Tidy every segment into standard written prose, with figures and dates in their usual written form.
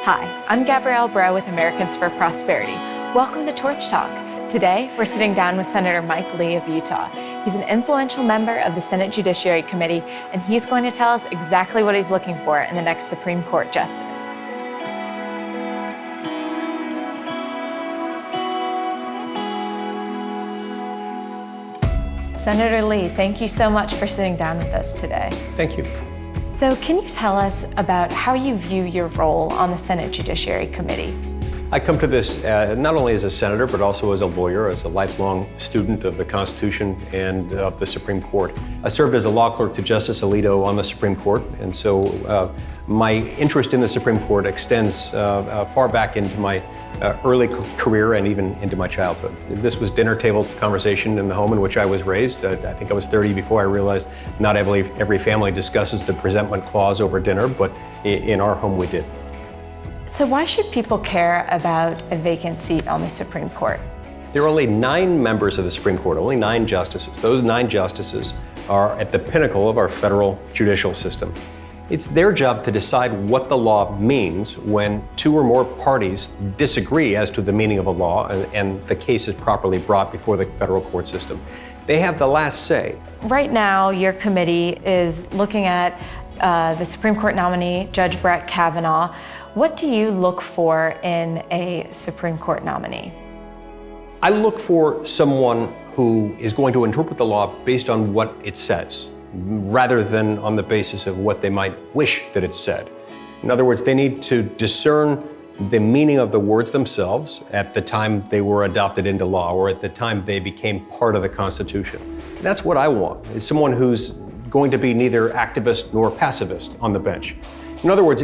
Hi, I'm Gabrielle Breaux with Americans for Prosperity. Welcome to Torch Talk. Today, we're sitting down with Senator Mike Lee of Utah. He's an influential member of the Senate Judiciary Committee, and he's going to tell us exactly what he's looking for in the next Supreme Court justice. Senator Lee, thank you so much for sitting down with us today. Thank you. So can you tell us about how you view your role on the Senate Judiciary Committee? I come to this not only as a senator, but also as a lawyer, as a lifelong student of the Constitution and of the Supreme Court. I served as a law clerk to Justice Alito on the Supreme Court, and so my interest in the Supreme Court extends far back into my early career and even into my childhood. This was dinner table conversation in the home in which I was raised. I think I was 30 before I realized not every family discusses the presentment clause over dinner, but in our home we did. So why should people care about a vacant seat on the Supreme Court? There are only 9 members of the Supreme Court, only 9 justices. Those 9 justices are at the pinnacle of our federal judicial system. It's their job to decide what the law means when 2 or more parties disagree as to the meaning of a law and the case is properly brought before the federal court system. They have the last say. Right now, your committee is looking at the Supreme Court nominee, Judge Brett Kavanaugh. What do you look for in a Supreme Court nominee? I look for someone who is going to interpret the law based on what it says, rather than on the basis of what they might wish that it said. In other words, they need to discern the meaning of the words themselves at the time they were adopted into law or at the time they became part of the Constitution. That's what I want, is someone who's going to be neither activist nor pacifist on the bench. In other words,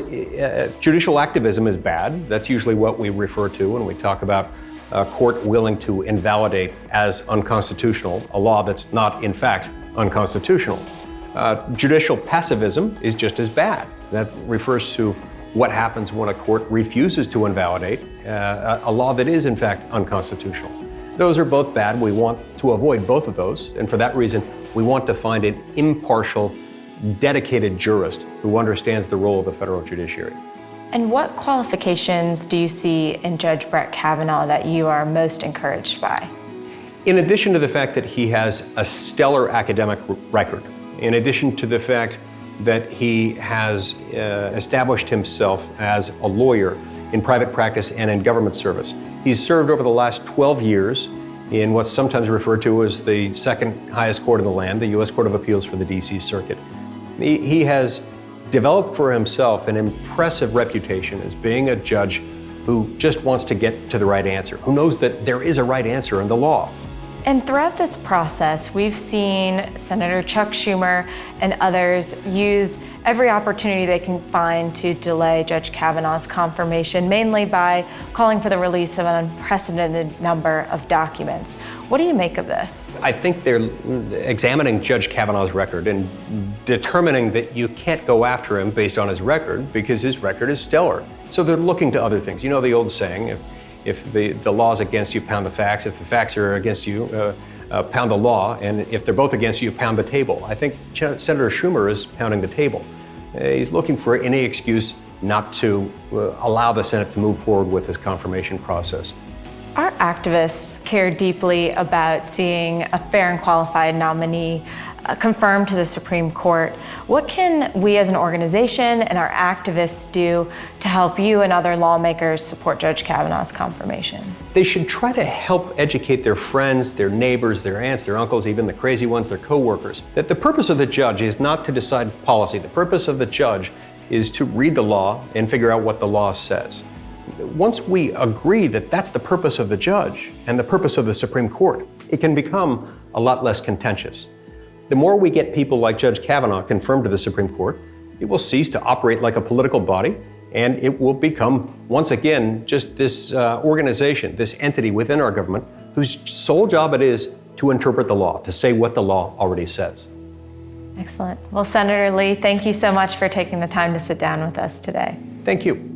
judicial activism is bad. That's usually what we refer to when we talk about a court willing to invalidate as unconstitutional a law that's not, in fact, unconstitutional. Judicial passivism is just as bad. That refers to what happens when a court refuses to invalidate a law that is, in fact, unconstitutional. Those are both bad. We want to avoid both of those, and for that reason, we want to find an impartial, dedicated jurist who understands the role of the federal judiciary. And what qualifications do you see in Judge Brett Kavanaugh that you are most encouraged by? In addition to the fact that he has a stellar academic record, in addition to the fact that he has established himself as a lawyer in private practice and in government service, he's served over the last 12 years in what's sometimes referred to as the second highest court in the land, the U.S. Court of Appeals for the D.C. Circuit. He has developed for himself an impressive reputation as being a judge who just wants to get to the right answer, who knows that there is a right answer in the law. And throughout this process, we've seen Senator Chuck Schumer and others use every opportunity they can find to delay Judge Kavanaugh's confirmation, mainly by calling for the release of an unprecedented number of documents. What do you make of this? I think they're examining Judge Kavanaugh's record and determining that you can't go after him based on his record because his record is stellar. So they're looking to other things. You know the old saying, if the law's against you, pound the facts. If the facts are against you, pound the law. And if they're both against you, pound the table. I think Senator Schumer is pounding the table. He's looking for any excuse not to allow the Senate to move forward with this confirmation process. Our activists care deeply about seeing a fair and qualified nominee confirmed to the Supreme Court. What can we as an organization and our activists do to help you and other lawmakers support Judge Kavanaugh's confirmation? They should try to help educate their friends, their neighbors, their aunts, their uncles, even the crazy ones, their coworkers, that the purpose of the judge is not to decide policy. The purpose of the judge is to read the law and figure out what the law says. Once we agree that that's the purpose of the judge and the purpose of the Supreme Court, it can become a lot less contentious. The more we get people like Judge Kavanaugh confirmed to the Supreme Court, it will cease to operate like a political body, and it will become, once again, just this organization, this entity within our government, whose sole job it is to interpret the law, to say what the law already says. Excellent. Well, Senator Lee, thank you so much for taking the time to sit down with us today. Thank you.